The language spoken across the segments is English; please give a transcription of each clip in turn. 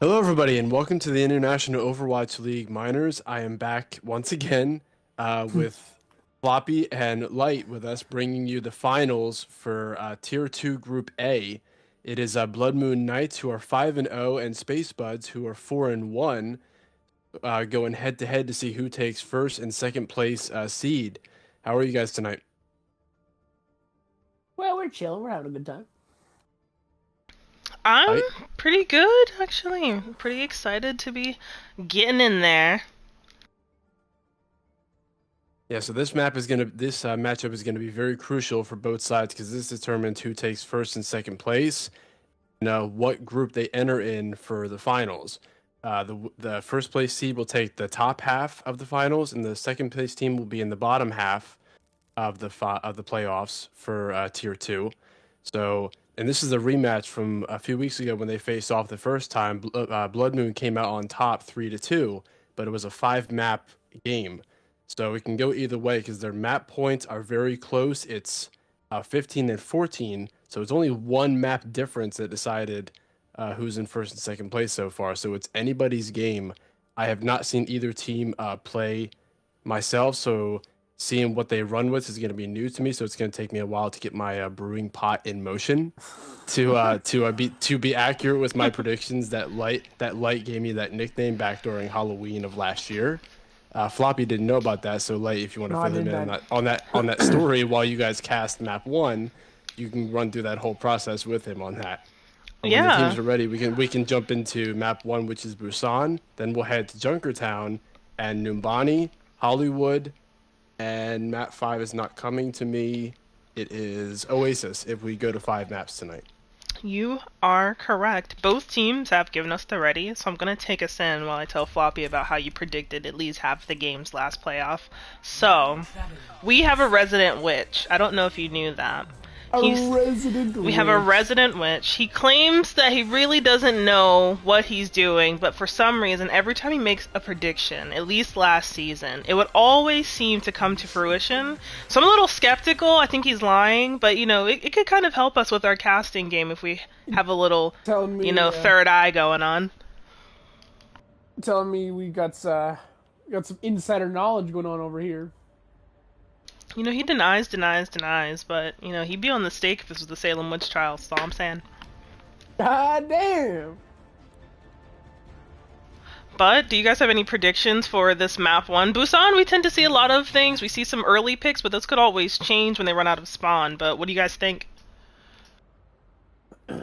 Hello, everybody, and welcome to the International Overwatch League Minors. I am back once again with Floppy and Light with us, bringing you the finals for Tier 2 Group A. It is Blood Moon Knights, who are 5-0, and Space Buds, who are 4-1, going head to head to see who takes first and second place seed. How are you guys tonight? Well, we're chilling. We're having a good time. I'm Light? pretty good, actually. Pretty excited to be getting in there. Yeah, so this matchup is gonna be very crucial for both sides because this determines who takes first and second place. What group they enter in for the finals. The first place seed will take the top half of the finals, and the second place team will be in the bottom half of the playoffs for Tier 2. So, and this is a rematch from a few weeks ago when they faced off the first time. Blood Moon came out on top 3-2, but it was a 5 map game. So it can go either way because their map points are very close. It's 15 and 14, so it's only one map difference that decided who's in first and second place so far. So it's anybody's game. I have not seen either team play myself, so seeing what they run with is going to be new to me. So it's going to take me a while to get my brewing pot in motion to be accurate with my predictions. That light gave me that nickname back during Halloween of last year. Floppy didn't know about that, so Light, if you want to No, I fill him did in on that. that story while you guys cast map one, you can run through that whole process with him on that. And when the Yeah. teams are ready, we can jump into map one, which is Busan. Then we'll head to Junkertown and Numbani, Hollywood, and map five is not coming to me. It is Oasis if we go to 5 maps tonight. You are correct. Both teams have given us the ready, so I'm going to take us in while I tell Floppy about how you predicted at least half the games last playoff. So, we have a resident witch. I don't know if you knew that. A He's resident We have a witch. resident witch. He claims that he really doesn't know what he's doing, but for some reason, every time he makes a prediction, at least last season, it would always seem to come to fruition. So I'm a little skeptical. I think he's lying, but it could kind of help us with our casting game if we have a little, Telling me, third eye going on. telling me we got some insider knowledge going on over here. He denies, but, he'd be on the stake if this was the Salem witch trials, that's all I'm saying. God damn. But do you guys have any predictions for this map one? Busan, we tend to see a lot of things. We see some early picks, but those could always change when they run out of spawn. But what do you guys think?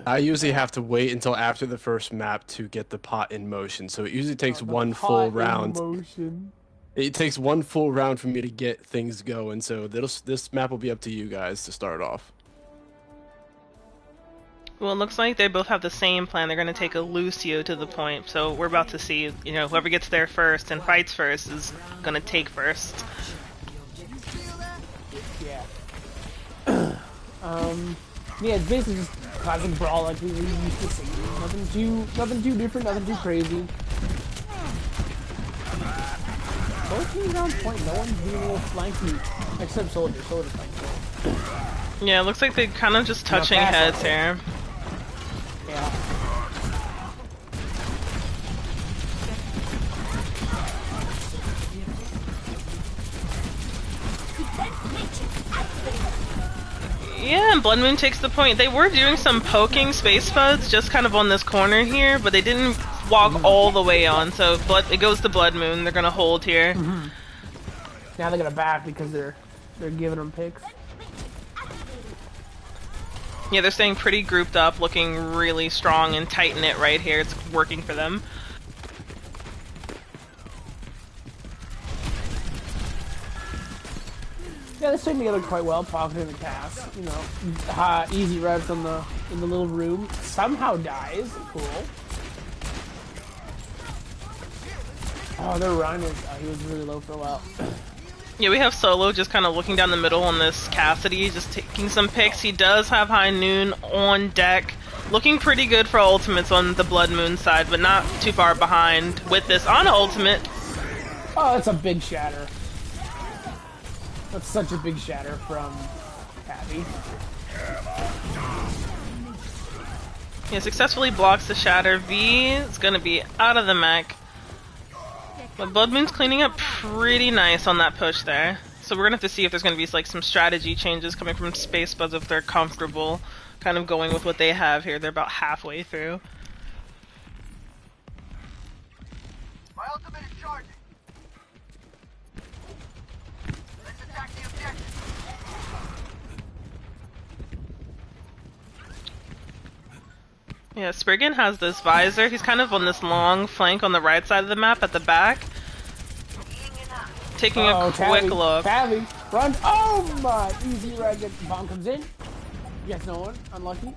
I usually have to wait until after the first map to get the pot in motion. So it usually takes The one full pot in round. motion. It takes one full round for me to get things going. So this map will be up to you guys to start off. Well, it looks like they both have the same plan. They're going to take a Lucio to the point. So we're about to see, whoever gets there first and fights first is going to take first. Yeah. Yeah, it's basically just classic brawl like we used to see. Nothing too different, nothing too crazy. Both teams are on point. No one's being a little flanky, except Soldier. Soldier's flanky. Yeah, it looks like they're kind of just touching pass heads on it. here. Yeah. Yeah, and Blood Moon takes the point. They were doing some poking Space Spuds just kind of on this corner here, but they didn't walk all the way on. So it goes to Blood Moon. They're gonna hold here. Now they're gonna back because they're giving them picks. Yeah, they're staying pretty grouped up, looking really strong and tight knit right here. It's working for them. Yeah, they're staying together quite well, pocketing the cast. Easy rev from in the little room. Somehow dies. Cool. Oh, their run is he was really low for a while. Yeah, we have Solo just kind of looking down the middle on this Cassidy, just taking some picks. He does have High Noon on deck. Looking pretty good for ultimates on the Blood Moon side, but not too far behind with this Ana ultimate. Oh, that's a big shatter. That's such a big shatter from Abby. He successfully blocks the shatter. V is gonna be out of the mech. But Blood Moon's cleaning up pretty nice on that push there. So we're gonna have to see if there's gonna be like some strategy changes coming from Space Spuds if they're comfortable kind of going with what they have here. They're about halfway through. My ultimate is charging. Let's attack the objective. Yeah, Spriggan has this visor. He's kind of on this long flank on the right side of the map at the back. Taking a quick look. Tabby, run! Oh my! Easy red. The bomb comes in. Yes, no one. Unlucky.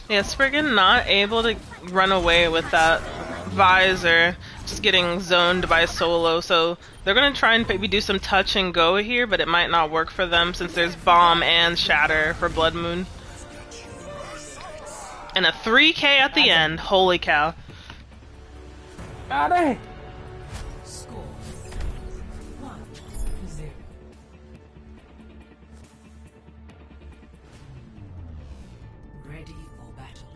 Yeah, Spriggan not able to run away with that visor. Just getting zoned by Solo. So they're gonna try and maybe do some touch and go here, but it might not work for them since there's bomb and shatter for Blood Moon. And a 3K at the end. Holy cow. Got it! Score 1-0. Ready for battle.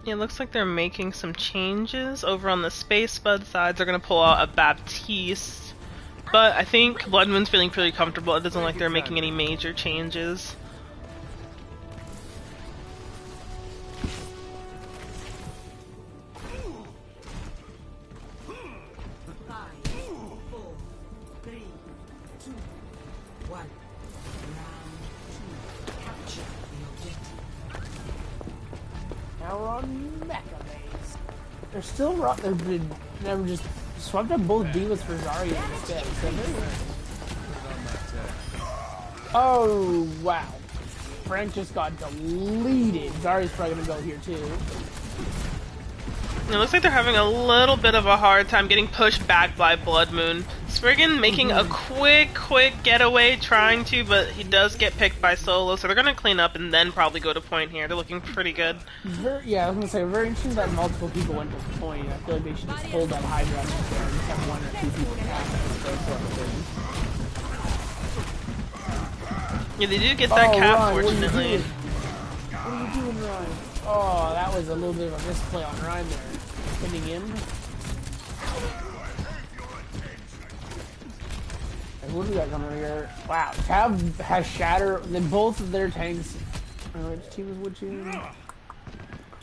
It looks like they're making some changes over on the Space Spud side. They're gonna pull out a Baptiste. But I think Blood Moon's feeling pretty comfortable. It doesn't look like they're making any major changes. Now we're on Mecha Base. They're still they've been never just swept up both divas for Zarya instead. So oh wow. Frank just got deleted. Zarya's probably gonna go here too. It looks like they're having a little bit of a hard time getting pushed back by Blood Moon. Spriggan making a quick getaway, trying to, but he does get picked by Solo, so they're going to clean up and then probably go to point here. They're looking pretty good. Yeah, I was going to say, very interesting that multiple people went to point. I feel like they should just hold that high ground there and just have one or two people pass. Yeah, they do get that cap, Ryan, fortunately. What are you doing, Ryan? Oh, that was a little bit of a misplay on Ryan there. Pinning him. And what do we got coming over here? Wow, Tab has Shatter. Then both of their tanks. Which team is which team?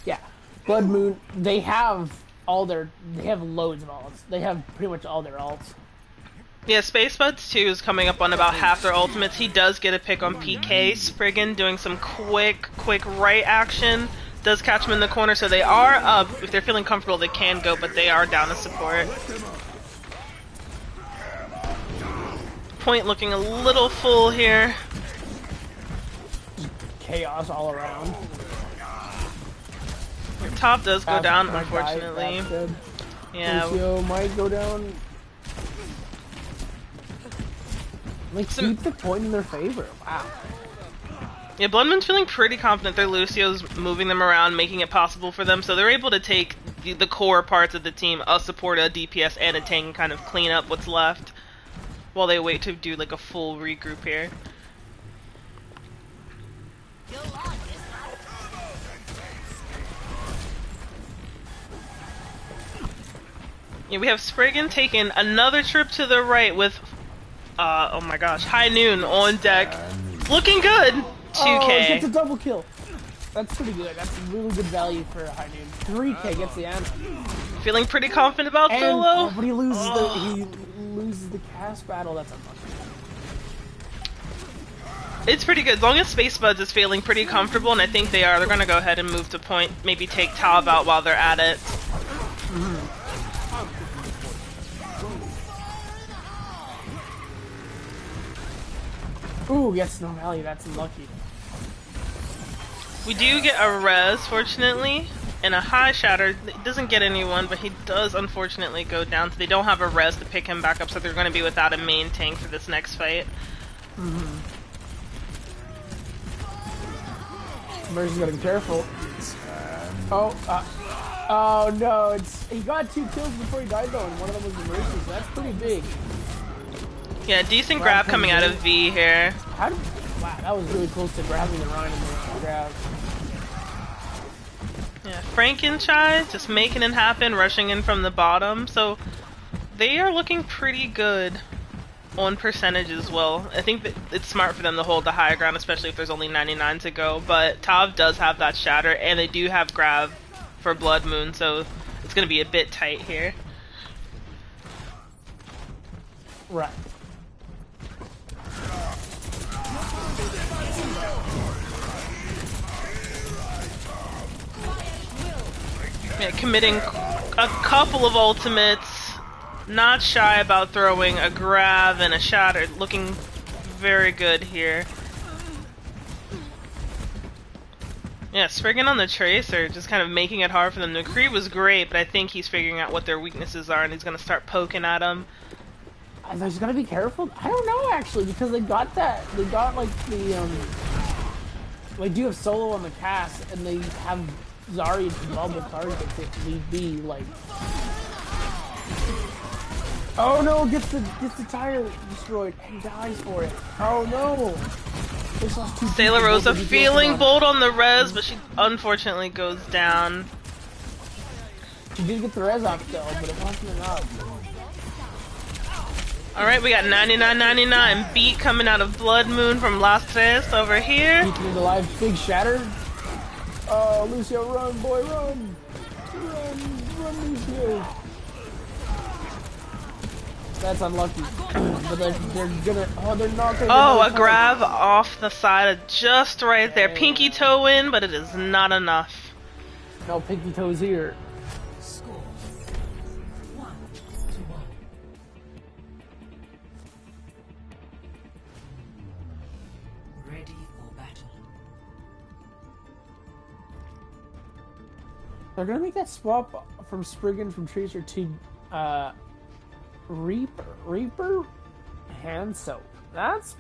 Yeah, Blood Moon. They have all their. They have loads of alts. They have pretty much all their alts. Yeah, Space Spuds 2 is coming up on about half their ultimates. He does get a pick on PK. Spriggan doing some quick right action. Does catch him in the corner, so they are up. If they're feeling comfortable, they can go, but they are down to support. Point looking a little full here. Chaos all around. Top does go down, unfortunately. Yeah. Lucio might go down. Like, keep the point in their favor. Wow. Yeah, Blood Moon's feeling pretty confident their Lucio's moving them around, making it possible for them, so they're able to take the core parts of the team, a support, a DPS, and a tank, and kind of clean up what's left while they wait to do like a full regroup here. Yeah, we have Spriggan taking another trip to the right with, oh my gosh, High Noon on deck. Looking good! 2K. Oh, gets a double kill. That's pretty good. That's really good value for a High Noon. 3K gets the ammo. Feeling pretty confident about Solo. But he loses the cast battle. That's unlucky. It's pretty good. As long as Space Spuds is feeling pretty comfortable, and I think they are, they're going to go ahead and move to point. Maybe take Tav out while they're at it. Ooh, gets no value. That's unlucky. We do get a res, fortunately, and a high shatter. It doesn't get anyone, but he does unfortunately go down. So they don't have a res to pick him back up, so they're going to be without a main tank for this next fight. Mercy's gotta be careful. Oh no! He got 2 kills before he died though, and one of them was the Mercy. So that's pretty big. Yeah, decent grab coming out of V here. How did Wow, that was really close to grabbing the Rhine and the grab. Yeah, Frankenchai just making it happen, rushing in from the bottom. So they are looking pretty good on percentage as well. I think that it's smart for them to hold the high ground, especially if there's only 99 to go. But Tav does have that shatter, and they do have grab for Blood Moon, so it's going to be a bit tight here. Right. Yeah, committing a couple of ultimates, not shy about throwing a grab and a shatter, looking very good here. Yeah, Spriggan on the Tracer, just kind of making it hard for them. The Kree was great, but I think he's figuring out what their weaknesses are, and he's going to start poking at them. There's gotta be careful. I don't know actually, because they got that. They got like the They do have Solo on the cast, and they have Zarya to double targets if need be. Like, oh no, gets the tire destroyed and dies for it. Oh no. Sailor Rosa feeling bold on the res, but she unfortunately goes down. She did get the res off though, but it wasn't enough. Alright, we got 99.99 beat coming out of Blood Moon from Las Tres over here. Keeping it alive, big shatter. Oh, Lucio, run, boy, run! Run, Lucio. That's unlucky. But they're gonna, oh, they're not gonna. Oh, a grab off the side, just right there. Pinky toe in, but it is not enough. No, pinky toes here. Score 1-1. Ready for battle. They're gonna make that swap from Spriggan from Tracer to Reaper hand soap. That's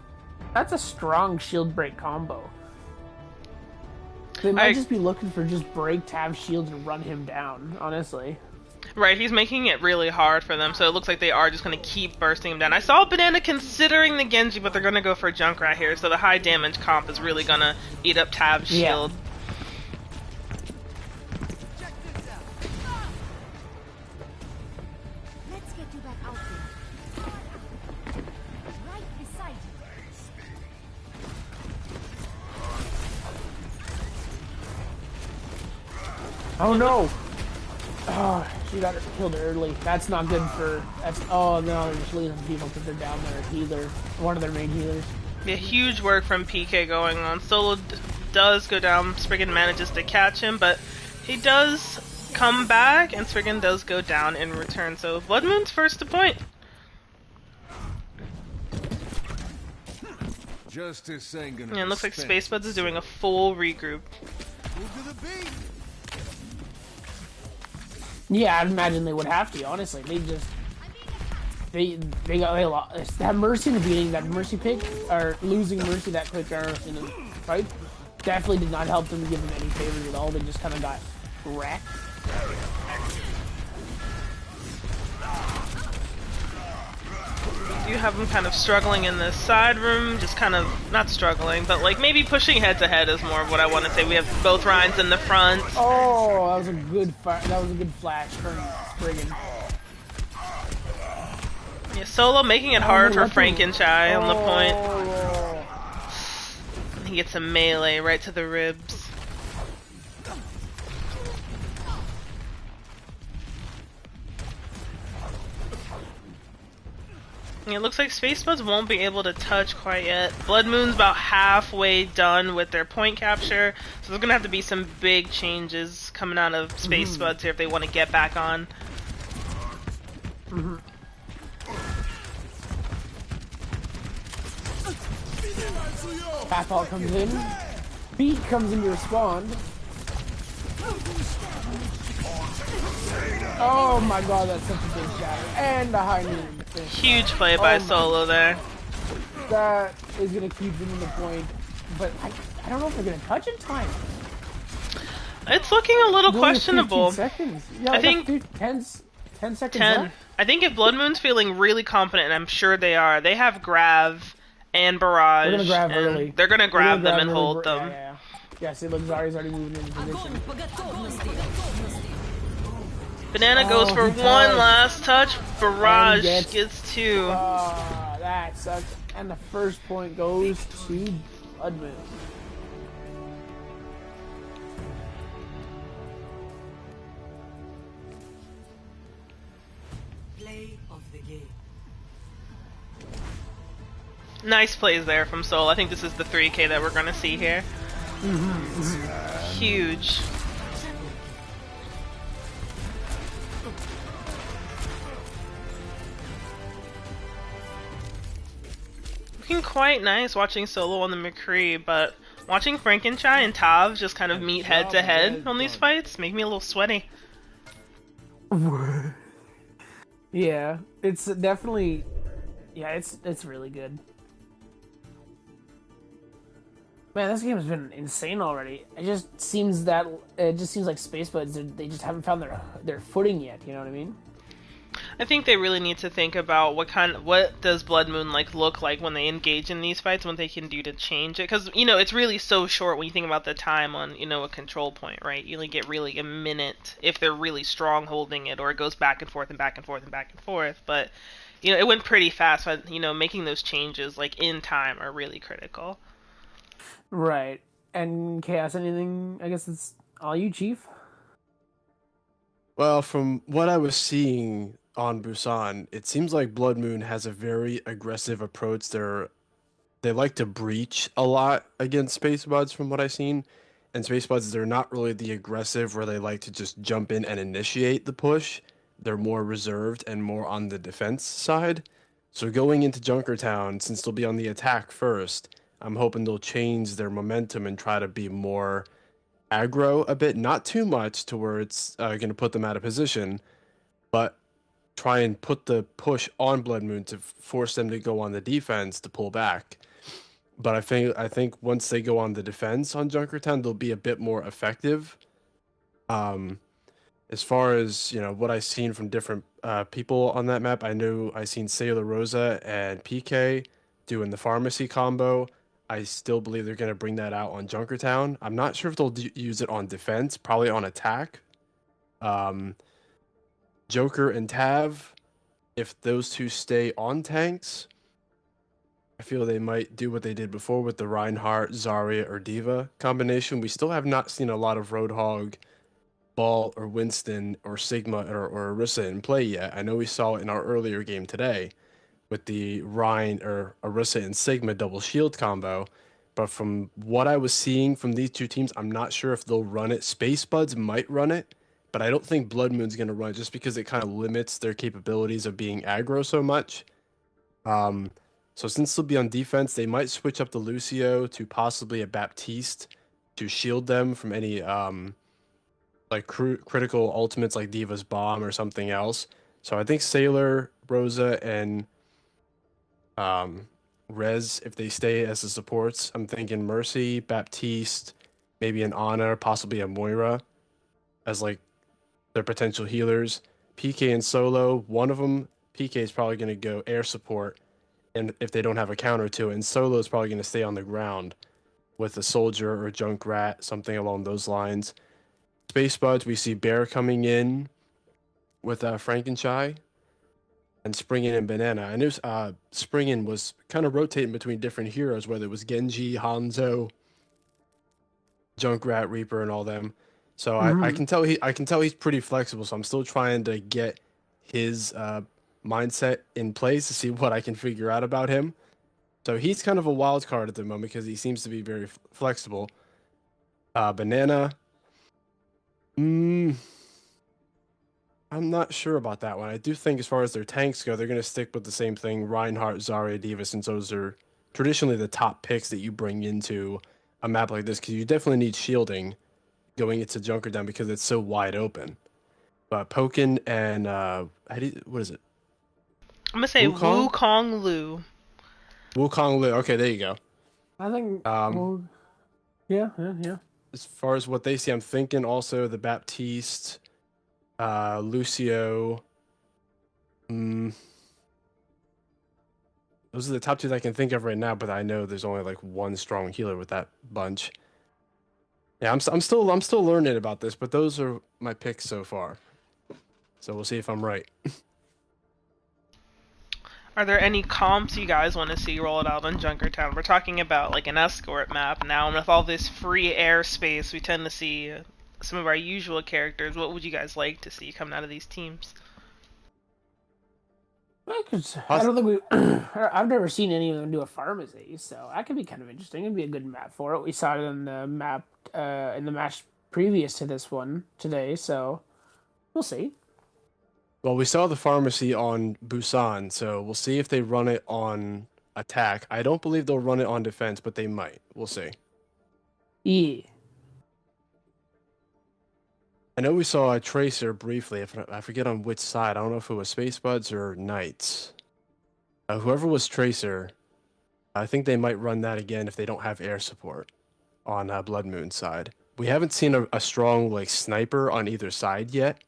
a strong shield break combo. They might just be looking for just break tab shield and run him down, honestly. Right, he's making it really hard for them, so it looks like they are just going to keep bursting him down. I saw Banana considering the Genji, but they're going to go for Junkrat here, so the high damage comp is really going to eat up Tab's shield. Yeah. Oh no! Oh, she got killed early. That's not good for. That's. Oh no, they're just leaving people because they're down there. Healer, one of their main healers. Yeah, huge work from PK going on. Solo does go down. Spriggan manages to catch him, but he does come back, and Spriggan does go down in return. So Blood Moon's first to point. Justice ain't gonna. Yeah, it looks like Spuds is doing a full regroup. Move to the beat. Yeah, I'd imagine they would have to. Honestly, they lost that Mercy in the beginning. That Mercy pick or losing Mercy that quick in the fight definitely did not help them give them any favors at all. They just kind of got wrecked. You have them kind of struggling in the side room, just kind of not struggling, but like maybe pushing head to head is more of what I want to say. We have both Rhines in the front. Oh, that was a good flash from Spriggan. Yeah, Solo making it hard for Frankenchai on the point. He gets a melee right to the ribs. It looks like Spuds won't be able to touch quite yet. Blood Moon's about halfway done with their point capture, so there's gonna have to be some big changes coming out of Spuds here if they want to get back on. Backball comes in. Beat comes in to respond. Oh my god, that's such a big shatter. And a high knee. Huge play by Solo there. That is going to keep them in the point. But I don't know if they're going to touch in time. It's looking a little questionable. 15 seconds. Yeah, I think 10 seconds 10. left. I think if Blood Moon's feeling really confident, and I'm sure they are, they have Grav and Barrage. They're gonna grab and early. They're gonna grab them and really hold them. Yeah, yeah. Yeah, see, look, Zari's already moving into position. Banana goes for he one touched. last touch. Barrage And gets two. That sucks. And the first point goes to Blood Moon. Play of the game. Nice plays there from Soul. I think this is the 3K that we're gonna see here. Huge. Looking quite nice watching Solo on the McCree, but watching Frankenshine and Tav just kind of meet head to head on these fights make me a little sweaty. Yeah, it's definitely. Yeah, it's really good. Man, this game has been insane already. It just seems like Space Buds, they just haven't found their footing yet. You know what I mean? I think they really need to think about what does Blood Moon look like when they engage in these fights, what they can do to change it, because it's really so short when you think about the time on a control point, right? You only get really a minute if they're really strong holding it, or it goes back and forth and back and forth and back and forth. But it went pretty fast. But making those changes in time are really critical. Right. And Chaos, anything? I guess it's all you, Chief. Well, from what I was seeing on Busan, it seems like Blood Moon has a very aggressive approach. They like to breach a lot against Space Buds from what I've seen. And Space Buds, they're not really the aggressive where they like to just jump in and initiate the push. They're more reserved and more on the defense side. So going into Junkertown, since they'll be on the attack first, I'm hoping they'll change their momentum and try to be more aggro a bit. Not too much to where it's going to put them out of position, but try and put the push on Blood Moon to force them to go on the defense to pull back. But I think once they go on the defense on Junkertown, they'll be a bit more effective. As far as what I've seen from different people on that map, I know I seen Sailor Rosa and PK doing the pharmacy combo. I still believe they're going to bring that out on Junkertown. I'm not sure if they'll use it on defense, probably on attack. Joker and Tav, if those two stay on tanks, I feel they might do what they did before with the Reinhardt, Zarya, or Diva combination. We still have not seen a lot of Roadhog, Ball, or Winston, or Sigma, or Orisa in play yet. I know we saw it in our earlier game today with the Ryan or Orisa and Sigma double shield combo. But from what I was seeing from these two teams, I'm not sure if they'll run it. Space Buds might run it, but I don't think Blood Moon's going to run it just because it kind of limits their capabilities of being aggro so much. So since they'll be on defense, they might switch up the Lucio to possibly a Baptiste to shield them from any critical ultimates like Diva's Bomb or something else. So I think Sailor, Rosa, and Rez, if they stay as the supports, I'm thinking Mercy, Baptiste, maybe an Ana, possibly a Moira as their potential healers. PK and Solo, one of them, PK is probably going to go air support, and if they don't have a counter to it, and Solo is probably going to stay on the ground with a Soldier or a Junkrat, something along those lines. Space Buds, we see Bear coming in with Frankenshine and Springin and Banana. I knew Springin was kind of rotating between different heroes, whether it was Genji, Hanzo, Junkrat, Reaper, and all them. So I can tell he's pretty flexible. So I'm still trying to get his mindset in place to see what I can figure out about him. So he's kind of a wild card at the moment because he seems to be very flexible. Banana. I'm not sure about that one. I do think as far as their tanks go, they're going to stick with the same thing, Reinhardt, Zarya, Diva, since those are traditionally the top picks that you bring into a map like this, because you definitely need shielding going into Junkerdown because it's so wide open. But Pokin and, what is it? I'm going to say Wukong Lu. Wukong Lu. Okay, there you go. I think, yeah. As far as what they see, I'm thinking also the Baptiste, Lucio, Those are the top two that I can think of right now, but I know there's only like one strong healer with that bunch. Yeah, I'm still learning about this, but those are my picks so far. So we'll see if I'm right. Are there any comps you guys want to see rolled out on Junkertown? We're talking about like an escort map now, and with all this free airspace, we tend to see some of our usual characters. What would you guys like to see coming out of these teams? I don't think we. I've never seen any of them do a pharmacy, so that could be kind of interesting. It'd be a good map for it. We saw it in the map in the match previous to this one today, so we'll see. Well, we saw the pharmacy on Busan, so we'll see if they run it on attack. I don't believe they'll run it on defense, but they might. We'll see. Yeah. I know we saw a Tracer briefly. I forget on which side. I don't know if it was Spuds or Knights. Whoever was Tracer, I think they might run that again if they don't have air support on Blood Moon's side. We haven't seen a strong like sniper on either side yet.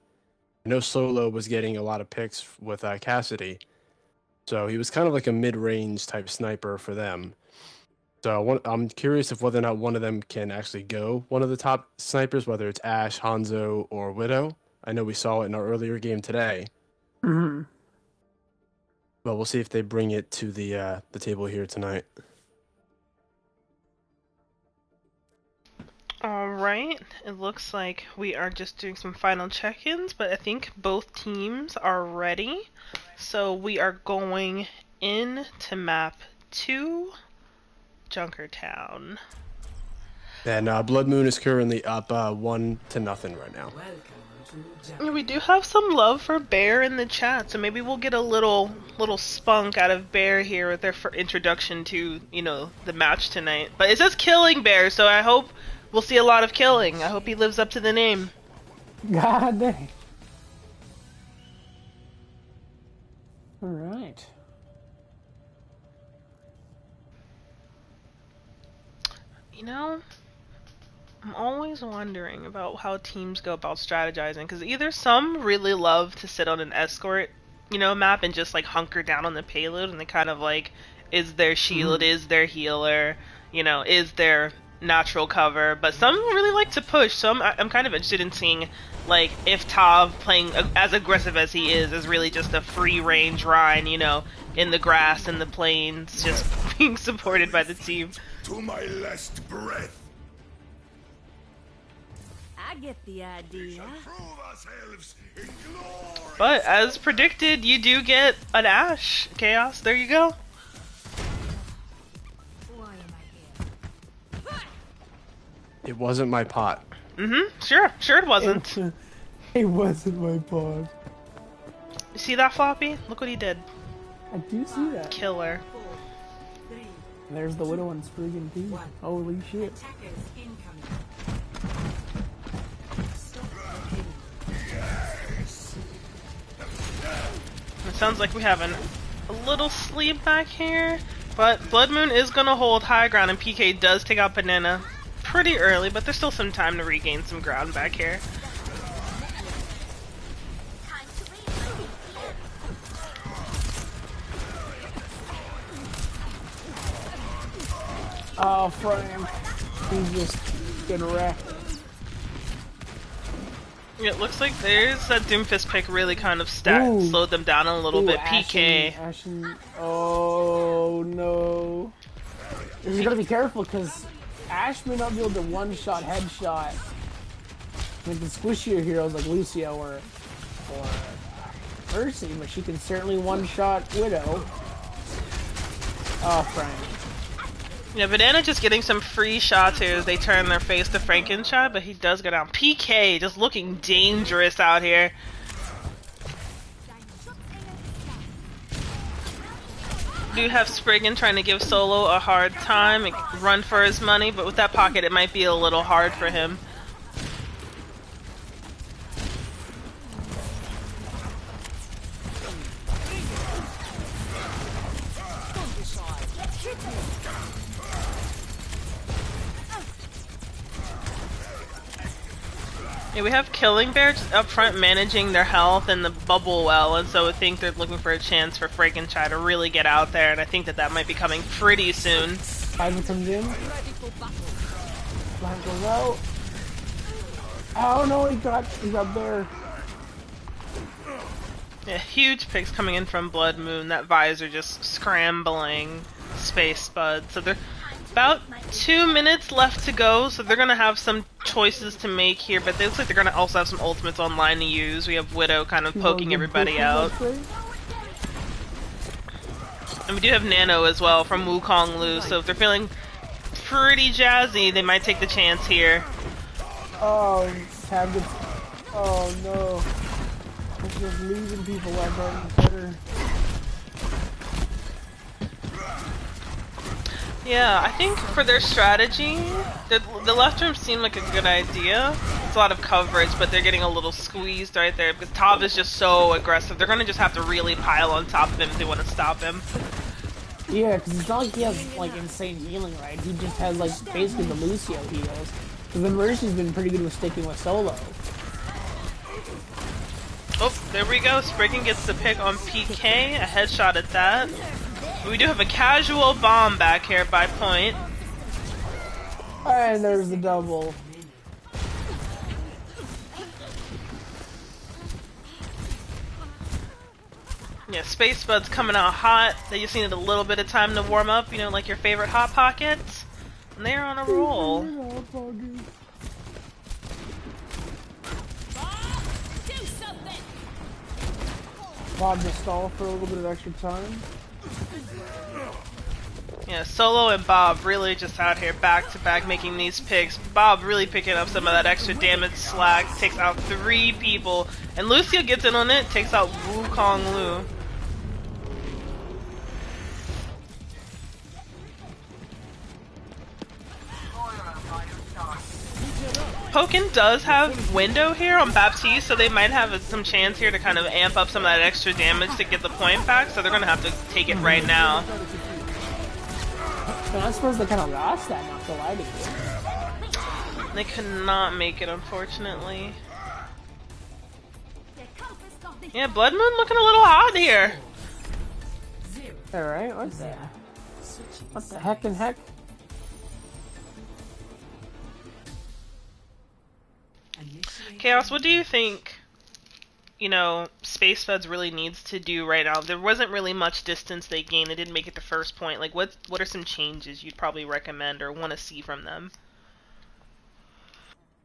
I know Solo was getting a lot of picks with Cassidy, so he was kind of like a mid-range type sniper for them. So I'm curious if whether or not one of them can actually go one of the top snipers, whether it's Ashe, Hanzo, or Widow. I know we saw it in our earlier game today. Mm-hmm. But we'll see if they bring it to the table here tonight. Alright, it looks like we are just doing some final check-ins, but I think both teams are ready. So we are going into map 2, Junkertown. And Blood Moon is currently up 1-0 right now. Yeah, we do have some love for Bear in the chat, so maybe we'll get a little spunk out of Bear here with their introduction to, you know, the match tonight. But it says killing Bear, so I hope we'll see a lot of killing. I hope he lives up to the name. God dang. Alright. You know, I'm always wondering about how teams go about strategizing, because either some really love to sit on an escort, you know, map and just like hunker down on the payload, and they kind of like, is their shield, is their healer, you know, is their natural cover, but some really like to push, so I'm kind of interested in seeing like if Tav, playing as aggressive as he is really just a free range Rhine, you know, in the grass, in the plains, just being supported by the team. To my last breath. I get the idea. Prove ourselves in glory. But as predicted, you do get an Ashe. Chaos, there you go. Why am I here? It wasn't my pot. Sure it wasn't. It wasn't my pod. You see that, Floppy? Look what he did. I do see that. Killer. 4, 3, There's the Widow and Spriggan too. Holy shit. attackers incoming. Stop It sounds like we have a little sleep back here, but Blood Moon is gonna hold high ground, and PK does take out Banana pretty early, but there's still some time to regain some ground back here. Oh, Frame. He's just getting wrecked. It looks like there's that Doomfist pick really kind of slowed them down a little bit. PK. Ashen. Oh, no. You gotta be careful, because Ashe may not be able to one-shot headshot with the squishier heroes like Lucio or Mercy, but she can certainly one-shot Widow. Oh, Frank. Yeah, Banana just getting some free shots here as they turn their face to Frankenshot, but he does go down. PK just looking dangerous out here. Do have Spriggan trying to give Solo a hard time and run for his money, but with that pocket it might be a little hard for him. Yeah, we have Killing Bear just up front managing their health and the bubble well, and so I think they're looking for a chance for Frankenstein to really get out there, and I think that might be coming pretty soon. Ivan comes in. Black goes out. Oh no, he got there. Yeah, huge picks coming in from Blood Moon. That Visor just scrambling Space Spuds. So they're about 2 minutes left to go, so they're going to have some choices to make here, but it looks like they're going to also have some ultimates online to use. We have Widow kind of poking everybody out. And we do have Nano as well from Wukong Lu, so if they're feeling pretty jazzy, they might take the chance here. Oh, Tab gets... Oh no. It's just losing people left, right, and center. Yeah, I think for their strategy, the left room seemed like a good idea. It's a lot of coverage, but they're getting a little squeezed right there because Tav is just so aggressive. They're going to just have to really pile on top of him if they want to stop him. Yeah, because it's not like he has like insane healing, right? He just has like basically the Lucio heals. Because the Mercy's been pretty good with sticking with solo. Oh, there we go. Spriggan gets the pick on PK. A headshot at that. We do have a casual bomb back here by Point. And there's the double. Yeah, Space Spuds coming out hot. They just needed a little bit of time to warm up, you know, like your favorite Hot Pockets. And they're on a roll. Bob just stall for a little bit of extra time. Yeah, Solo and Bob really just out here back to back making these picks. Bob really picking up some of that extra damage slack, takes out 3 people. And Lucio gets in on it, takes out Wukong Lu. Pokken does have window here on Baptiste, so they might have some chance here to kind of amp up some of that extra damage to get the point back, so they're going to have to take it right now. But I suppose they kind of lost that, not gonna lie to you. They could not make it, unfortunately. Yeah, Blood Moon looking a little hot here. Alright, what the heck and heck? Chaos, what do you think, you know, Space Feds really needs to do right now? There wasn't really much distance they gained. They didn't make it to first point. Like, what are some changes you'd probably recommend or want to see from them?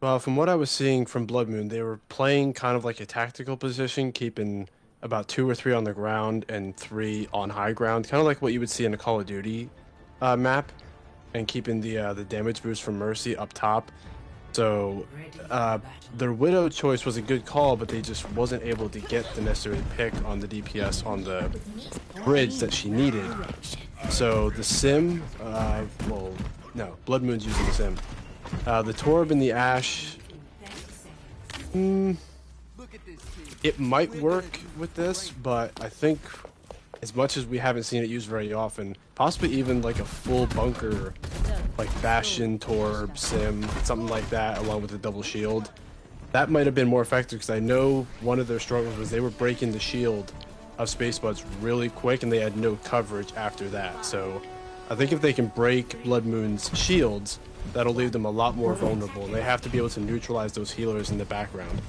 Well, from what I was seeing from Blood Moon, they were playing kind of like a tactical position, keeping about 2 or 3 on the ground and 3 on high ground, kind of like what you would see in a Call of Duty map, and keeping the damage boost from Mercy up top. So their Widow choice was a good call, but they just wasn't able to get the necessary pick on the DPS on the bridge that she needed. So the Sim, well, no, Blood Moon's using the Sim. The Torb and the Ashe, it might work with this, but I think as much as we haven't seen it used very often, possibly even like a full bunker, like Bastion, Torb, Sim, something like that, along with the double shield, that might have been more effective, because I know one of their struggles was they were breaking the shield of Space Buds really quick, and they had no coverage after that. So I think if they can break Blood Moon's shields, that'll leave them a lot more vulnerable. They have to be able to neutralize those healers in the background.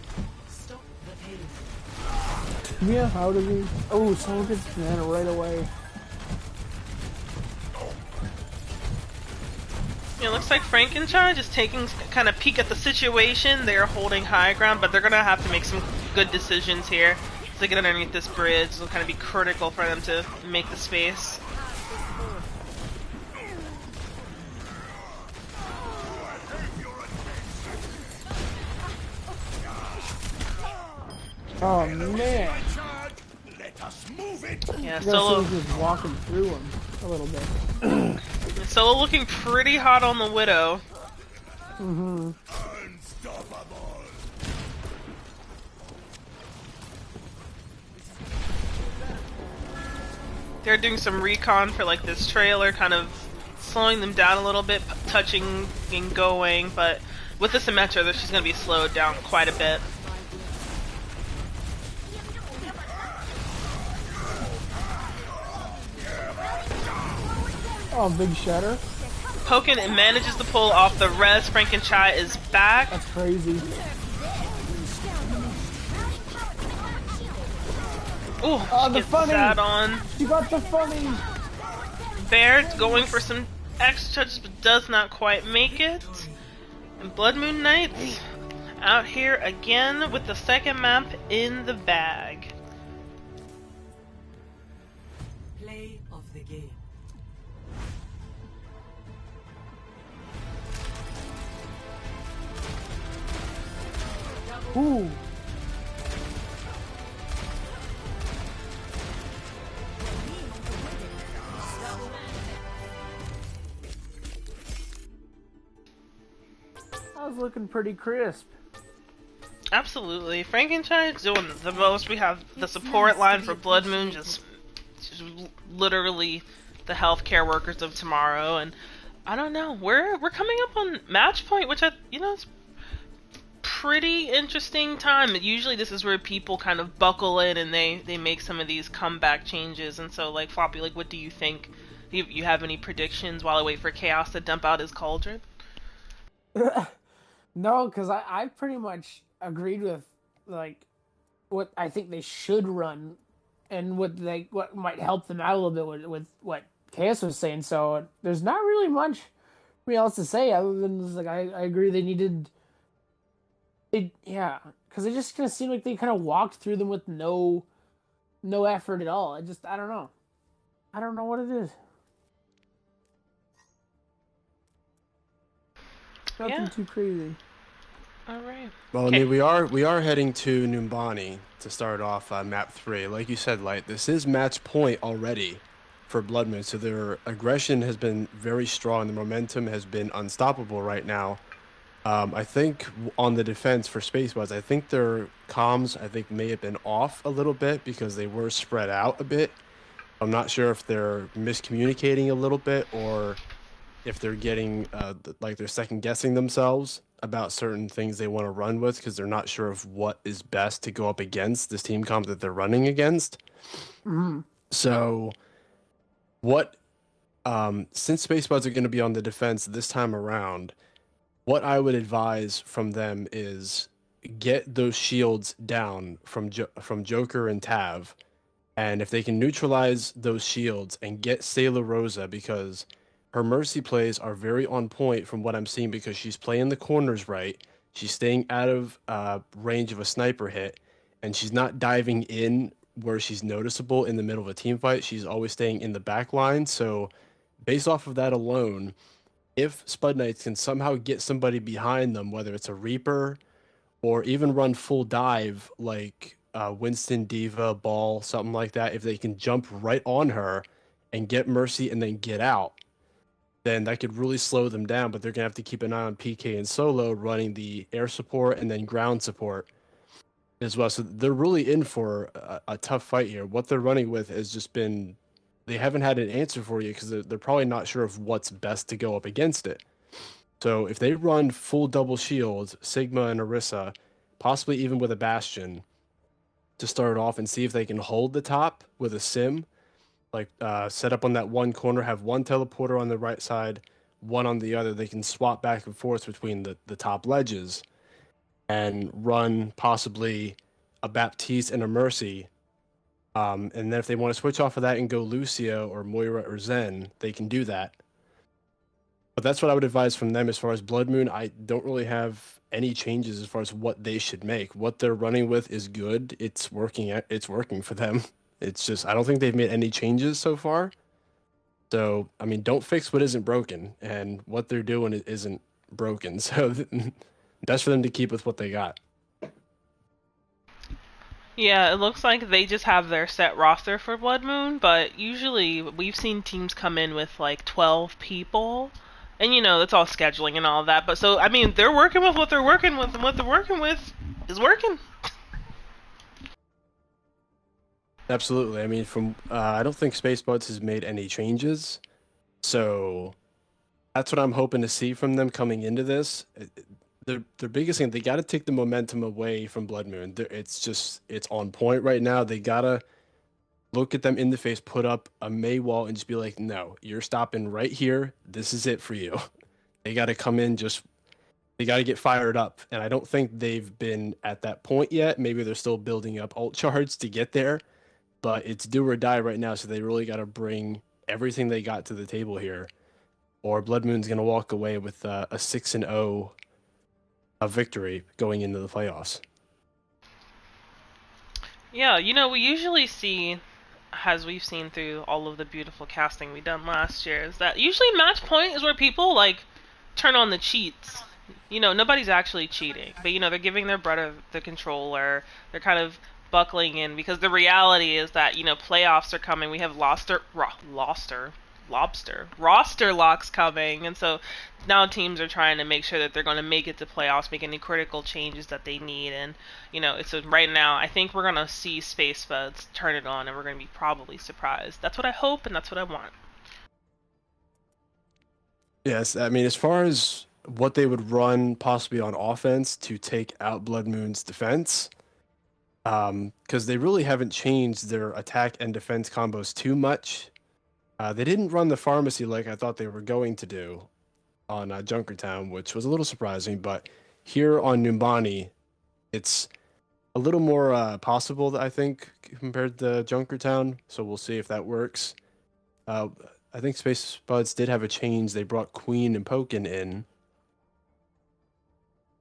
Yeah, how does he? Oh, someone gets banana right away. It looks like Frankenstein just taking kind of peek at the situation. They're holding high ground, but they're going to have to make some good decisions here. As they get underneath this bridge, it'll kind of be critical for them to make the space. Oh man! Let us move it. Yeah, Solo Solo, just walking through him a little bit. Solo looking pretty hot on the Widow. Mm-hmm. Unstoppable. They're doing some recon for like this trailer, kind of slowing them down a little bit, touching and going, but with the Symmetra, that she's going to be slowed down quite a bit. Oh, big shatter. Pokken manages to pull off the res. Frankenchai is back. That's crazy. Ooh, Oh, she the gets funny. sat on. You got the funny. Bear's going for some extra touches, but does not quite make it. And Blood Moon Knights out here again with the second map in the bag. Play of the game. Ooh. That was looking pretty crisp. Absolutely. Frankenstein's doing the most. We have the support line for Blood Moon, just literally the healthcare workers of tomorrow. And I don't know, we're coming up on match point, which is pretty interesting time. Usually this is where people kind of buckle in and they make some of these comeback changes. And so, like, Floppy, like, what do you think? You have any predictions while I wait for Chaos to dump out his cauldron? No, because I pretty much agreed with, like, what I think they should run and what might help them out a little bit with what Chaos was saying. So there's not really much else to say other than just, like, I agree they needed it. Yeah, because it just kind of seemed like they kind of walked through them with no effort at all. I don't know. I don't know what it is. Nothing too crazy. All right. Well, Okay. I mean, we are heading to Numbani to start off map 3. Like you said, Light, this is match point already for Blood Moon, so their aggression has been very strong. The momentum has been unstoppable right now. I think on the defense for Spuds, I think their comms may have been off a little bit because they were spread out a bit. I'm not sure if they're miscommunicating a little bit or if they're getting like they're second guessing themselves about certain things they want to run with because they're not sure of what is best to go up against this team comp that they're running against. Mm-hmm. So what since Spuds are going to be on the defense this time around, what I would advise from them is get those shields down from Joker and Tav, and if they can neutralize those shields and get Sailor Rosa, because her Mercy plays are very on point from what I'm seeing because she's playing the corners right. She's staying out of range of a sniper hit, and she's not diving in where she's noticeable in the middle of a team fight. She's always staying in the back line. So based off of that alone, if Spud Knights can somehow get somebody behind them, whether it's a Reaper or even run full dive like Winston, Diva, Ball, something like that, if they can jump right on her and get Mercy and then get out, then that could really slow them down. But they're going to have to keep an eye on PK and Solo running the air support and then ground support as well. So they're really in for a tough fight here. What they're running with has just been, they haven't had an answer for you because they're probably not sure of what's best to go up against it. So if they run full double shields, Sigma and Orisa, possibly even with a Bastion, to start off and see if they can hold the top with a Sim, like set up on that one corner, have one teleporter on the right side, one on the other. They can swap back and forth between the top ledges and run possibly a Baptiste and a Mercy. And then if they want to switch off of that and go Lucio or Moira or Zen, they can do that. But that's what I would advise from them. As far as Blood Moon, I don't really have any changes as far as what they should make. What they're running with is good. It's working for them. It's just, I don't think they've made any changes so far. So, I mean, don't fix what isn't broken, and what they're doing isn't broken. So, best for them to keep with what they got. Yeah, it looks like they just have their set roster for Blood Moon, but usually we've seen teams come in with like 12 people. And that's all scheduling and all of that. But so, I mean, they're working with what they're working with, and what they're working with is working. Absolutely. I mean, I don't think Spuds has made any changes. So that's what I'm hoping to see from them coming into this. the biggest thing, they got to take the momentum away from Blood Moon. It's on point right now. They gotta look at them in the face, put up a May wall, and just be like, no, you're stopping right here. This is it for you. They got to come in, they got to get fired up. And I don't think they've been at that point yet. Maybe they're still building up ult charts to get there, but it's do or die right now. So they really got to bring everything they got to the table here, or Blood Moon's going to walk away with a 6-0 victory going into the playoffs. Yeah, we usually see, as we've seen through all of the beautiful casting we done last year, is that usually match point is where people like turn on the cheats. Nobody's actually cheating, but they're giving their brother the controller. They're kind of buckling in because the reality is that playoffs are coming. We have roster locks coming, and so now teams are trying to make sure that they're going to make it to playoffs, make any critical changes that they need. And it's right now I think we're going to see Space Spuds turn it on, and we're going to be probably surprised. That's what I hope, and that's what I want. Yes, I mean, as far as what they would run possibly on offense to take out Blood Moon's defense, because they really haven't changed their attack and defense combos too much. They didn't run the pharmacy like I thought they were going to do on Junkertown, which was a little surprising. But here on Numbani, it's a little more possible, I think, compared to Junkertown. So we'll see if that works. I think Space Spuds did have a change. They brought Queen and Pokin in.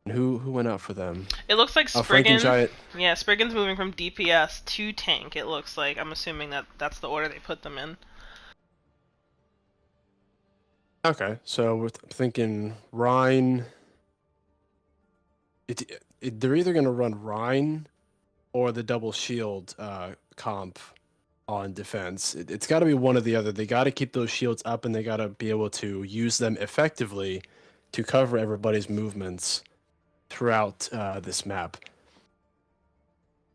And who went out for them? It looks like Spriggan. Yeah, Spriggan's moving from DPS to tank, it looks like. I'm assuming that's the order they put them in. Okay, so we're thinking Rhine. They're either going to run Rhine or the double shield comp on defense. It's got to be one or the other. They got to keep those shields up, and they got to be able to use them effectively to cover everybody's movements throughout this map.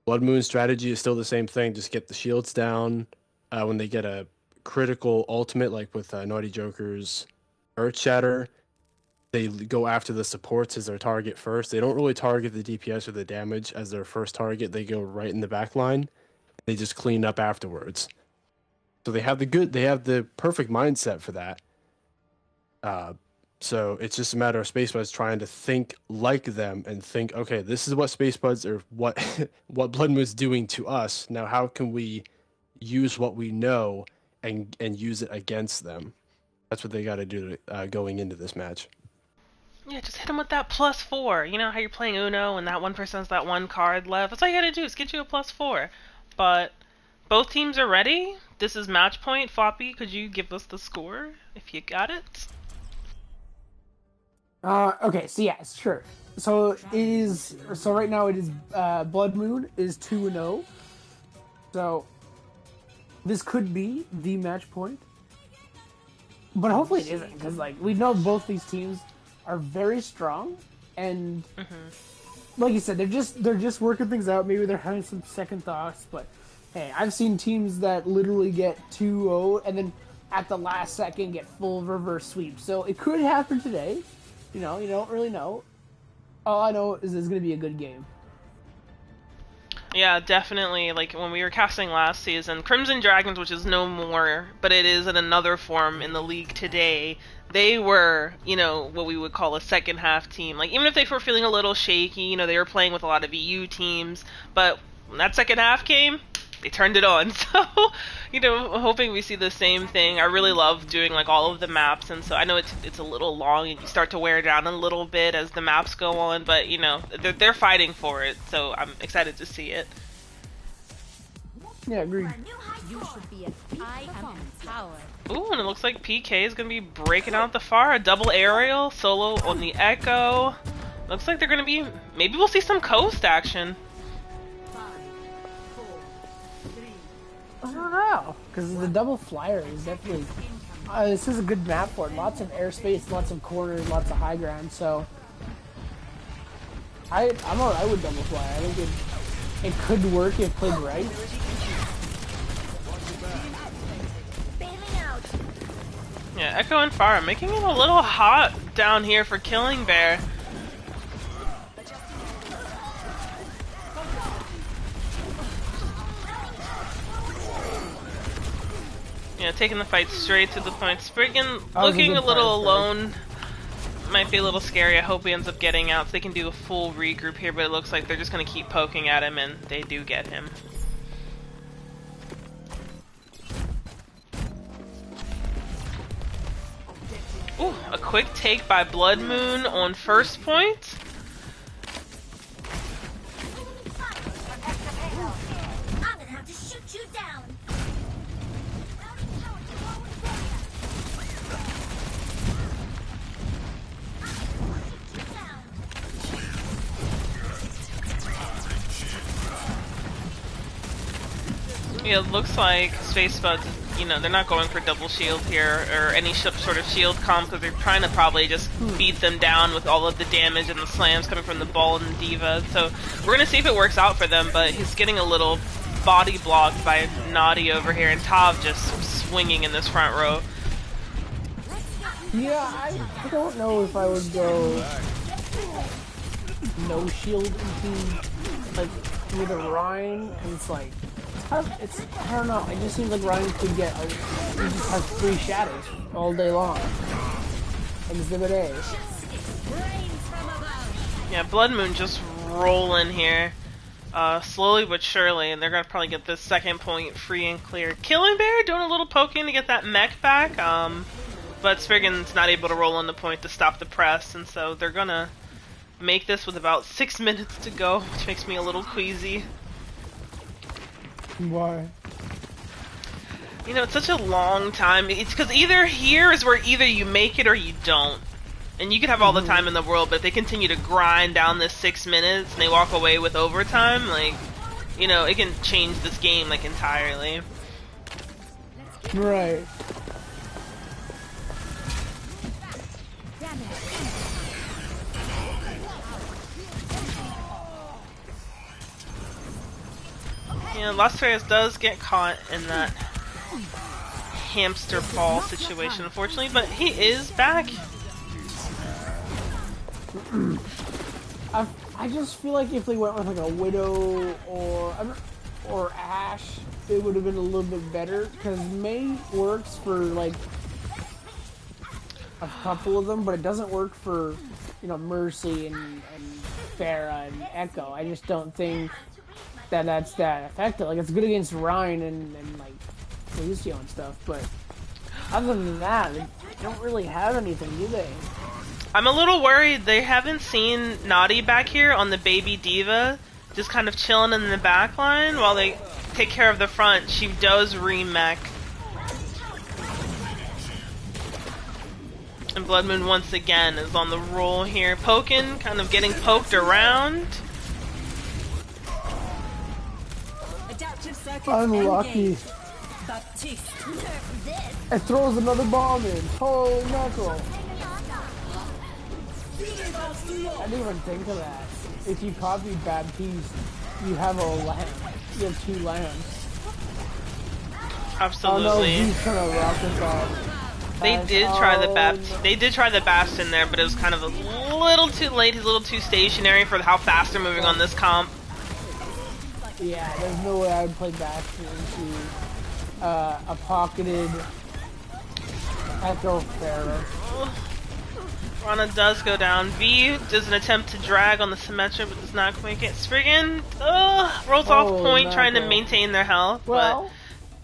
Blood Moon's strategy is still the same thing. Just get the shields down. When they get a critical ultimate, like with Naughty Joker's Earth Shatter, they go after the supports as their target first. They don't really target the DPS or the damage as their first target. They go right in the back line. They just clean up afterwards. So they have the perfect mindset for that. So it's just a matter of Space Buds trying to think like them and think, okay, this is what Space Buds or what Blood Moon's doing to us. Now, how can we use what we know and use it against them? That's what they got to do going into this match. Yeah, just hit them with that +4. You know how you're playing Uno and that one person has that one card left? That's all you gotta do is get you a +4. But both teams are ready. This is match point. Floppy, could you give us the score if you got it? Okay, so yes, sure. So right now it is Blood Moon is 2-0. So this could be the match point. But hopefully it isn't, because we know both these teams are very strong, and like you said, they're just working things out. Maybe they're having some second thoughts, but hey, I've seen teams that literally get 2-0 and then at the last second get full reverse sweep. So it could happen today. You don't really know. All I know is it's going to be a good game. Yeah, definitely. Like when we were casting last season, Crimson Dragons, which is no more, but it is in another form in the league today, they were, what we would call a second half team. Like even if they were feeling a little shaky, they were playing with a lot of EU teams, but when that second half came, they turned it on. So, hoping we see the same thing. I really love doing all of the maps, and so I know it's a little long and you start to wear down a little bit as the maps go on, but they're fighting for it, so I'm excited to see it. Yeah, agreed. Ooh, and it looks like PK is gonna be breaking out the far, a double aerial, solo on the Echo. Looks like they're gonna be, maybe we'll see some coast action. I don't know, because the double flyer is definitely. This is a good map for it. Lots of airspace, lots of corners, lots of high ground. So I'm alright with double flyer. I think it could work if played right. Yeah, Echo and Fire making it a little hot down here for Killing Bear. taking the fight straight to the point. Spriggan That was a looking good a little fire alone. Might be a little scary. I hope he ends up getting out so they can do a full regroup here, but it looks like they're just going to keep poking at him, and they do get him. Ooh, a quick take by Blood Moon on first point. I'm gonna have to shoot you down. Yeah, it looks like Space Spuds, you know, they're not going for double shield here or any sort of shield comp because they're trying to probably just beat them down with all of the damage and the slams coming from the Ball and D.Va. So we're going to see if it works out for them, but he's getting a little body blocked by Naughty over here, and Tav just swinging in this front row. Yeah, I don't know if I would go no shield into like either Ryan, and it's like it's I don't know. It just seems like Ryan could get he just has free shadows all day long. Exhibit A. Yeah, Blood Moon just rolling here. Slowly but surely, and they're gonna probably get this second point free and clear. Killing Bear doing a little poking to get that mech back, but Spriggan's not able to roll on the point to stop the press, and so they're gonna make this with about 6 minutes to go, which makes me a little queasy. Why? You know, it's such a long time. It's because either here is where either you make it or you don't. And you could have all the time in the world, but if they continue to grind down this 6 minutes and they walk away with overtime, like, you know, it can change this game, like, entirely. Right. Yeah, Las Vegas does get caught in that hamster ball situation, unfortunately, but he is back. I just feel like if they went with like a Widow or Ashe, it would have been a little bit better, because Mei works for like a couple of them, but it doesn't work for, you know, Mercy and Pharah and Echo. I just don't think that's that effective. Like, it's good against Ryan and like Lucio and stuff, but other than that, they don't really have anything, do they? I'm a little worried they haven't seen Naughty back here on the baby D.Va, just kind of chilling in the back line while they take care of the front. She does remech. And Blood Moon once again is on the roll here, poking, kind of getting poked around. Unlucky. It throws another bomb in. Holy mackerel. I didn't even think of that. If you copy Baptiste, you have a lamb. You have two lambs. Absolutely. Oh no, he's trying to rocket bomb. They did try the Bast. They did try the Bast in there, but it was kind of a little too late. He's a little too stationary for how fast they're moving on this comp. Yeah, there's no way I would play Bastion into a pocketed Echo Pharah. Rana does go down. V does an attempt to drag on the Symmetra, but does not quite get. Spriggan rolls off point, trying to maintain their health. Well,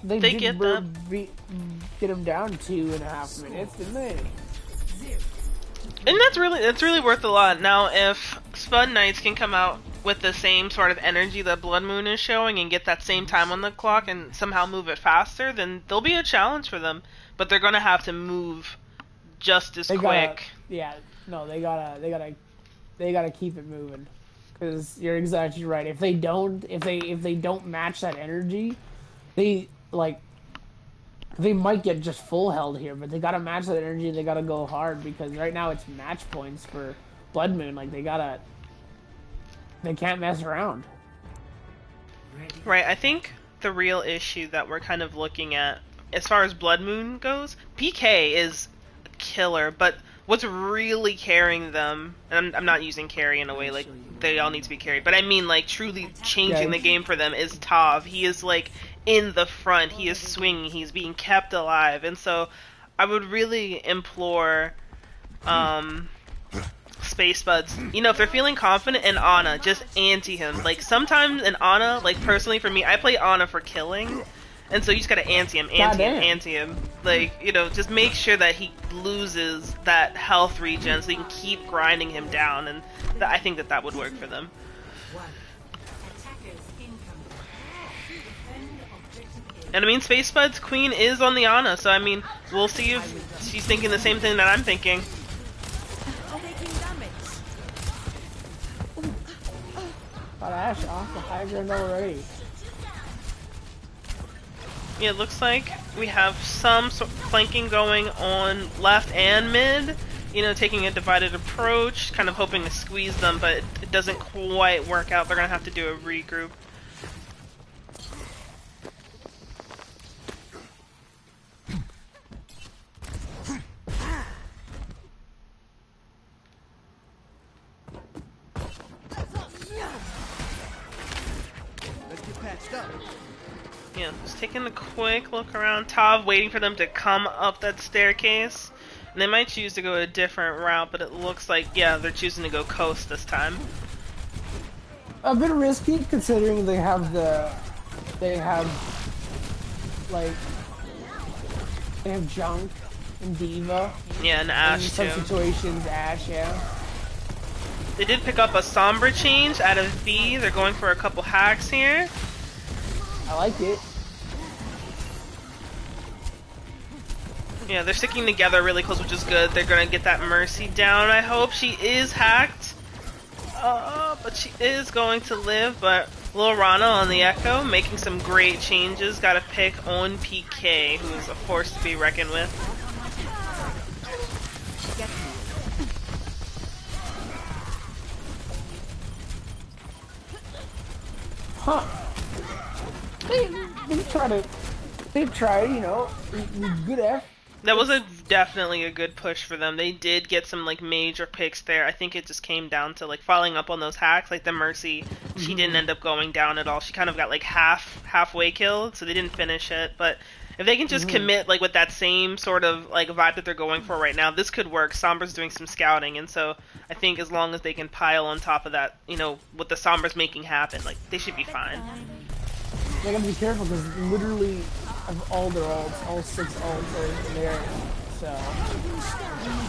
but they get that. Get him down 2.5 minutes, didn't they? And that's really worth a lot. Now, if Spud Knights can come out with the same sort of energy that Blood Moon is showing and get that same time on the clock and somehow move it faster, then there'll be a challenge for them. But they're gonna have to move just as quick. They gotta keep it moving. Because you're exactly right. If they don't match that energy, they might get just full held here. But they gotta match that energy. They gotta go hard, because right now it's match points for Blood Moon. Like, they can't mess around. Right, I think the real issue that we're kind of looking at, as far as Blood Moon goes, PK is a killer, but what's really carrying them, and I'm not using carry in a way like they all need to be carried, but I mean like truly changing the game for them, is Tav. He is like in the front. He is swinging. He's being kept alive. And so I would really implore Space Spuds, you know, if they're feeling confident in Ana, just ante him. Like, sometimes in Ana, like, personally for me, I play Ana for killing. And so you just gotta ante him, ante him. Like, you know, just make sure that he loses that health regen so you can keep grinding him down. And I think that would work for them. And I mean, Space Spuds Queen is on the Ana, so I mean, we'll see if she's thinking the same thing that I'm thinking. Got Ash off the high ground already. Yeah, it looks like we have some flanking going on left and mid. You know, taking a divided approach, kind of hoping to squeeze them, but it doesn't quite work out. They're gonna have to do a regroup. Yeah, just taking a quick look around. Tav waiting for them to come up that staircase. And they might choose to go a different route, but it looks like, yeah, they're choosing to go coast this time. A bit risky considering they have Junk and Diva. Yeah, and Ash in some too. situations, Ash, yeah. They did pick up a Sombra change out of B. They're going for a couple hacks here. I like it. Yeah, they're sticking together really close, which is good. They're gonna get that Mercy down, I hope. She is hacked. But she is going to live. But Lil Rana on the Echo, making some great changes. Got a pick on PK, who is a force to be reckoned with. Huh. They've tried, you know, good effort. That was definitely a good push for them. They did get some like major picks there. I think it just came down to like following up on those hacks, like the Mercy. She didn't end up going down at all. She kind of got like halfway killed, so they didn't finish it. But if they can just commit like with that same sort of like vibe that they're going for right now, this could work. Sombra's doing some scouting, and so I think as long as they can pile on top of that, you know, what the Sombra's making happen, like they should be fine. They gotta be careful because literally of all their ults, all 6 ults are there. So.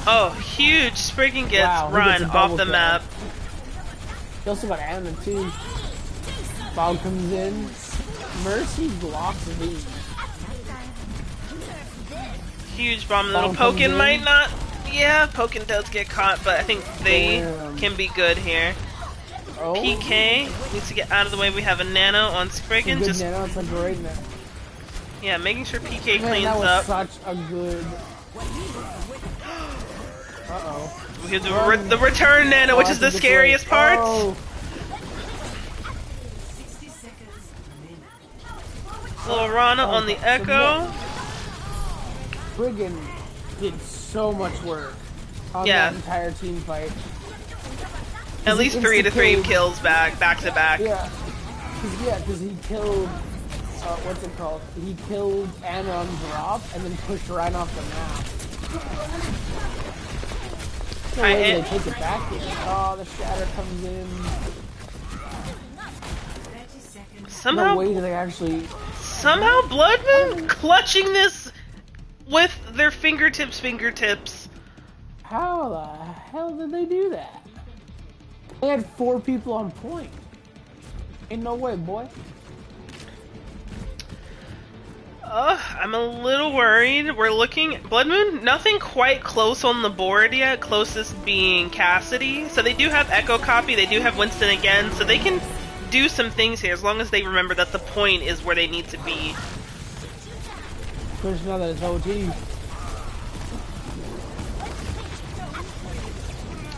Oh, huge! Spriggan gets run off the map. He also got Anna too. Bob comes in. Mercy blocks me. Huge bomb. Little Pokin might not. Yeah, Pokin does get caught, but I think they can be good here. Oh. PK needs to get out of the way. We have a nano on Spriggan. Just nano, it's a great nano. Yeah, making sure PK cleans that was up. Such a good. We have the return nano, which is the scariest part. Little Rana on the Echo. Spriggan did so much work on that entire team fight. At least 3 to 3 kills back to back. Yeah, because he killed. What's it called? He killed Anna on drop and then pushed right off the map. No way they take it back here. Oh, the shatter comes in. Somehow, no way do they actually. Somehow, Blood Moon clutching this with their fingertips. How the hell did they do that? They had 4 people on point. Ain't no way, boy. I'm a little worried. We're looking... Blood Moon, nothing quite close on the board yet. Closest being Cassidy. So they do have Echo Copy. They do have Winston again. So they can do some things here as long as they remember that the point is where they need to be. Push now that it's OT.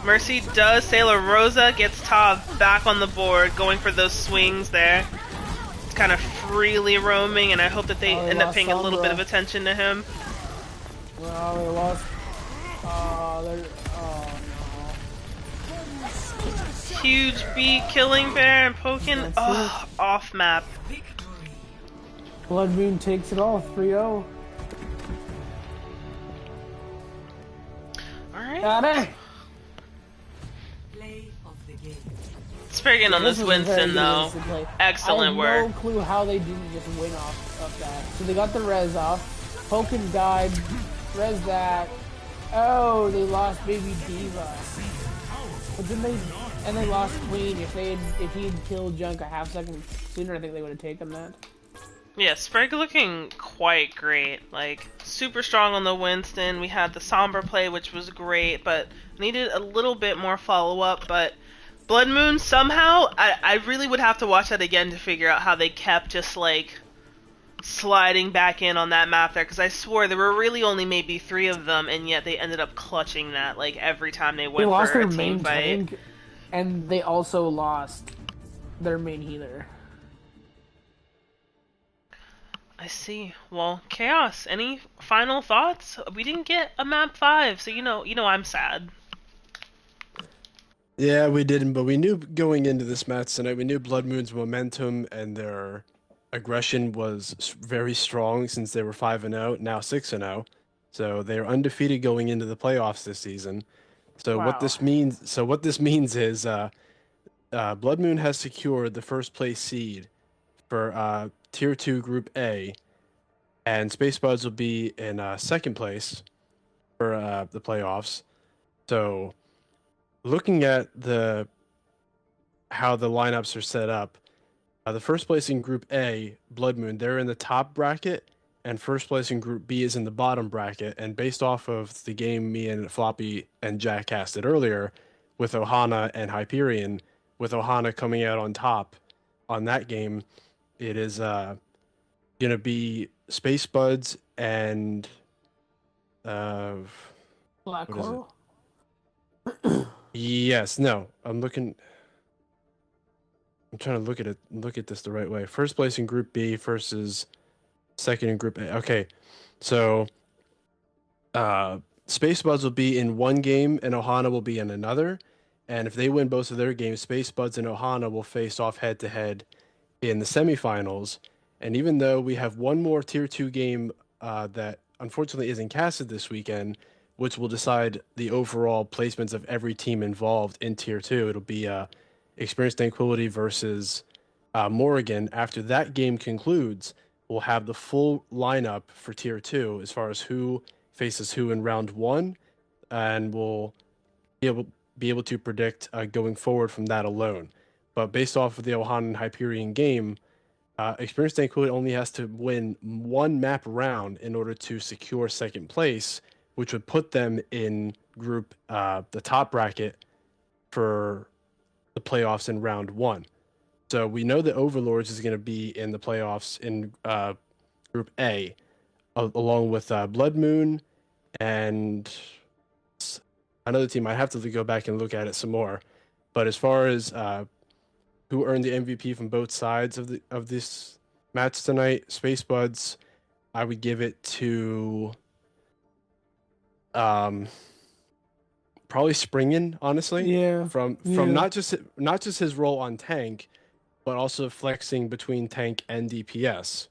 Mercy does. Sailor Rosa gets Tav back on the board, going for those swings there. It's kind of freely roaming, and I hope that they end up paying a little bit of attention to him. Well, they lost. Huge beat, killing bear, and poking off map. Blood Moon takes it all, 3-0. Alright. Got it! Play of the game. Spriggan on this was a very Winston, good though. Winston play. Excellent I have work. no clue how they didn't just win off that. So they got the res off. Hoken died. Res that. Oh, they lost Baby Diva. But then they lost Queen. If he had killed Junk a half second sooner, I think they would have taken that. Yeah, Sprig looking quite great. Like, super strong on the Winston. We had the Sombra play, which was great, but needed a little bit more follow-up. But Blood Moon, somehow, I really would have to watch that again to figure out how they kept just, like, sliding back in on that map there. Because I swore there were really only maybe 3 of them, and yet they ended up clutching that, like, every time they went They lost for their a team main fight. tank, and they also lost their main healer. I see. Well, Chaos, any final thoughts? We didn't get a map 5, so you know I'm sad. Yeah, we didn't, but we knew going into this match tonight, we knew Blood Moon's momentum and their aggression was very strong since they were 5-0, now 6-0. So they're undefeated going into the playoffs this season. So what Wow. this means is Blood Moon has secured the first place seed for Tier 2 Group A, and Space Buds will be in second place for the playoffs. So looking at how the lineups are set up, the first place in Group A, Blood Moon, they're in the top bracket, and first place in Group B is in the bottom bracket. And based off of the game me and Floppy and Jack casted earlier with Ohana and Hyperion, with Ohana coming out on top on that game, it is going to be Space Buds and Black what is Coral? yes, no, I'm trying to look at this the right way. First place in Group B versus second in Group A. Okay, so Space Buds will be in one game and Ohana will be in another. And if they win both of their games, Space Buds and Ohana will face off head to head in the semifinals. And even though we have one more Tier 2 game that unfortunately isn't casted this weekend, which will decide the overall placements of every team involved in Tier 2, it'll be Experience Tranquility versus Morrigan. After that game concludes, we'll have the full lineup for Tier 2 as far as who faces who in round 1, and we'll be able to predict going forward from that alone. But based off of the Ohana and Hyperion game, Experience Tranquility only has to win one map round in order to secure second place, which would put them in the top bracket for the playoffs in round 1. So we know that Overlords is going to be in the playoffs in Group A, along with Blood Moon and another team. I have to go back and look at it some more. But as far as who earned the MVP from both sides of this match tonight, Space Buds, I would give it to probably Springen, honestly. Yeah. From not just his role on tank, but also flexing between tank and DPS.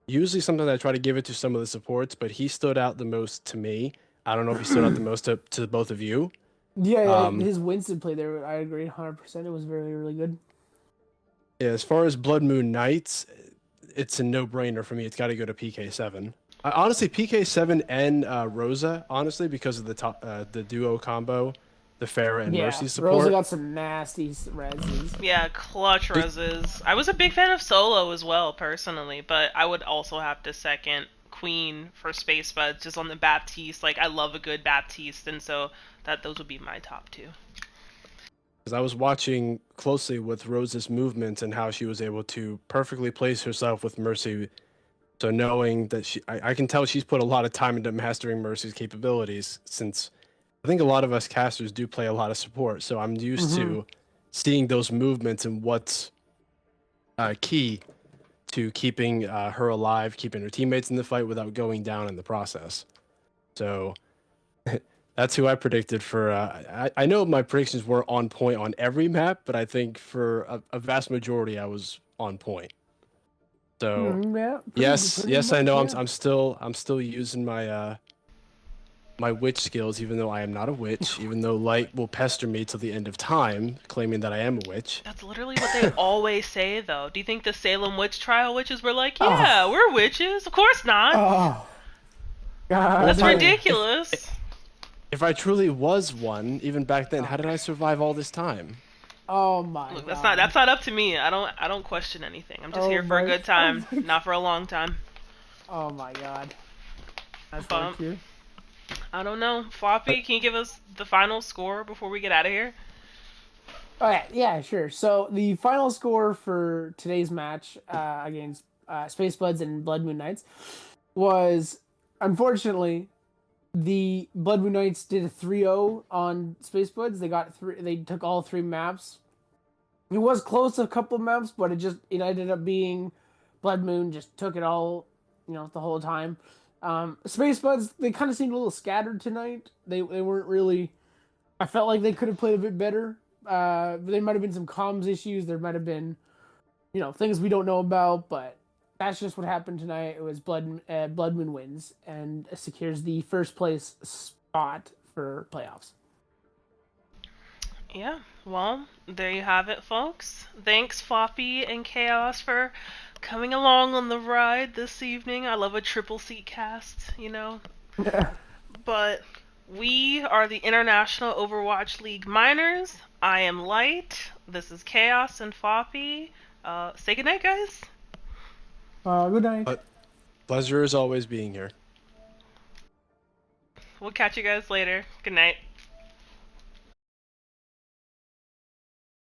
Usually sometimes I try to give it to some of the supports, but he stood out the most to me. I don't know if he stood out the most to both of you. Yeah, his Winston play there, I agree 100%. It was very, really good. Yeah, as far as Blood Moon Knights, it's a no-brainer for me. It's got to go to PK7. Honestly, PK7 and Rosa, honestly, because of the duo combo, the Pharah and Mercy support. Rosa got some nasty reses. Yeah, clutch reses. I was a big fan of Solo as well, personally, but I would also have to second Queen for Space Buds, just on the Baptiste. Like, I love a good Baptiste, and so those would be my top 2. Because I was watching closely with Rose's movements and how she was able to perfectly place herself with Mercy. So knowing that I can tell she's put a lot of time into mastering Mercy's capabilities, since I think a lot of us casters do play a lot of support. So I'm used to seeing those movements and what's key to keeping her alive, keeping her teammates in the fight without going down in the process. So that's who I predicted for. I know my predictions were on point on every map, but I think for a vast majority, I was on point. So Yeah. yes, pretty yes, I much, know. yeah. I'm still using my my witch skills, even though I am not a witch. Even though light will pester me till the end of time, claiming that I am a witch. That's literally what they always say, though. Do you think the Salem witch trial witches were like, yeah, Oh. we're witches? Of course not. Oh. God. That's If I- ridiculous. If I truly was one, even back then, how did I survive all this time? Oh my Look, God. that's not up to me. I don't question anything. I'm just Oh here for a my- good time, oh my- not for a long time. Oh my God. That's Bump. thank you. I don't know. Floppy, can you give us the final score before we get out of here? Okay, yeah, sure. So the final score for today's match against Space Buds and Blood Moon Knights was, unfortunately, the Blood Moon Knights did a 3-0 on Space Buds. They took all 3 maps. It was close a couple maps, but it ended up being Blood Moon just took it all, the whole time. Space Buds, they kind of seemed a little scattered tonight. They weren't really. I felt like they could have played a bit better. There might have been some comms issues. There might have been, things we don't know about. But that's just what happened tonight. It was Blood Moon wins and secures the first place spot for playoffs. Yeah, well, there you have it, folks. Thanks, Floppy and Chaos, for coming along on the ride this evening. I love a triple seat cast, But we are the International Overwatch League Miners. I am Light. This is Chaos and Floppy. Say goodnight, guys. Good night. Pleasure is always being here. We'll catch you guys later. Good night.